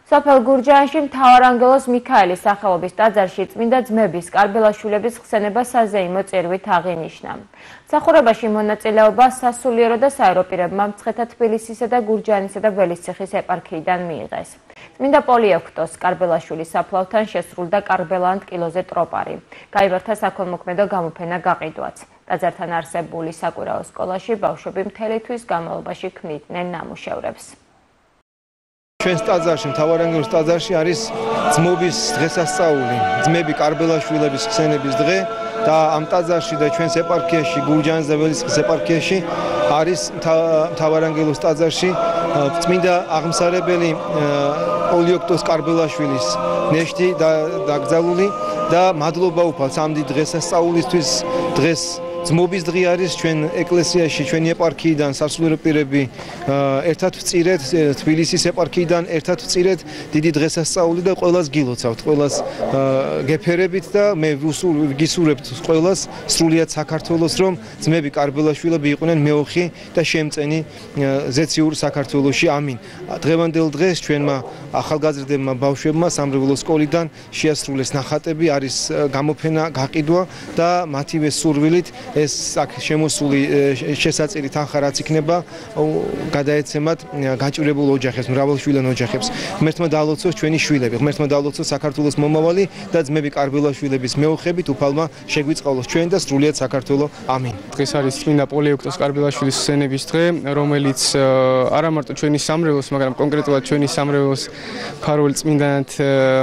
სოფელ გურჯაანში მთავარანგელოს მიქაელის სახელობის ტაძარში წმინდა ძმების კარბელაშვილების ხსენება საზეიმო წირვით აღინიშნა. მსახურებაში მონაწილეობა სასულიერო და საეროპირებმა მცხეთა თბილისისა და გურჯაანისა და ველისციხის ეპარქიიდან მიიღეს. წმინდა პოლიოქტოს კარბელაშვილის საფლავთან შესრულდა კარბელანტ კილოზე ტროპარი. გაიმართა საქველმოქმედო გამოფენა გაყიდვაც. ტაძართან არსებული საკვირაო სკოლაში ბავშვები მთელი თვის განმავლობაში ქმნიდნენ ნამუშევრებს. ჩვენს ტაძარში, მთავარანგელოს ტაძარში არის ძმობის დღესასწაული, ძმები კარბელაშვილების ხსენების დღე და ამ ტაძარში და ჩვენს ეპარქიაში, გურჯაანის და ველისციხის ეპარქიაში არის მთავარანგელოს ტაძარში წმინდა აღმსარებელი პოლიოქტოს კარბელაშვილის ნეშტი დაკრძალული და მადლობა უფალს ამ დიდ დღესასწაულისთვის. დღეს ძმობის დღე არის ჩვენ ეკლესიაში, ჩვენი ეპარქიიდან სასულიერო პირები ერთად ვწირეთ, თბილისის ეპარქიიდან ერთად ვწირეთ დიდი დღესასწაული და ყველას გილოცავთ, ყველას გეფერებით და მე ვგისურვებთ ყველას სრულიად საქართველოს, რომ ძმები კარბელაშვილები იყვნენ მეოხი და შემწენი ზეციურ საქართველოში. ამინ. დღევანდელ დღეს ჩვენმა ახალგაზრდებმა ბავშვებმა სამრევლო სკოლიდან შეასრულეს ნახატები, არის გამოფენა გაყიდვა და მათივე სურვილით ეს შემოსული შესაწირი თანხა რაც იქნება გადაეცემათ გაჭირებულ ოჯახებს, მრავალშვილიან ოჯახებს. ღმერთმა დაალოცოს ჩვენი შვილები, ღმერთმა დაალოცოს საქართველოს მომავალი და ძმები კარბელაშვილების მეოხებით უფალმა შეგვიწყალოს ჩვენ და სრულიად საქართველო. ამინ. დღეს არის წმინდა პოლიოქტოს კარბელაშვილის ხსენების დღე, რომელიც არა მარტო ჩვენი სამრევლოს, მაგრამ კონკრეტულად ჩვენი სამრევლოს ფარველ წმინდანად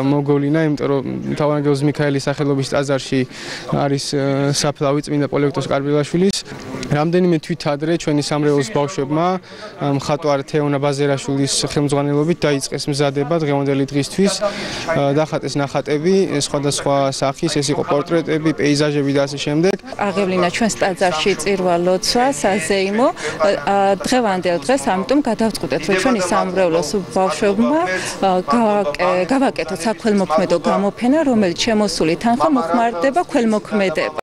მოგოლინა, იმიტომ რომ მთავარანგელოს მიქაელის სახელობის ტაძარში არის საფლავი წმინდა პოლიოქტოს კარბელაშვილის. რამდენიმე თვით ადრე ჩვენი სამრევლოს ბავშვებმა მხატვარ თეონა ბაზერაშვილის ხელმძღვანელობით დაიწყეს მზადება დღევანდელი დღისთვის. დახატეს ნახატები სხვადასხვა სახის, ეს იყო პორტრეტები, პეიზაჟები და ასე შემდეგ. აღევლინა ჩვენს ტაძარში წირვა ლოცვა საზეიმო დღევანდელ დღეს, ამიტომ გადავწყვიტეთ, რომ ჩვენი სამრევლოს ბავშვებმა გავაკეთოთ საქველმოქმედო გამოფენა, რომელიც შემოსული თანხა მოხმარდება ქველმოქმედება.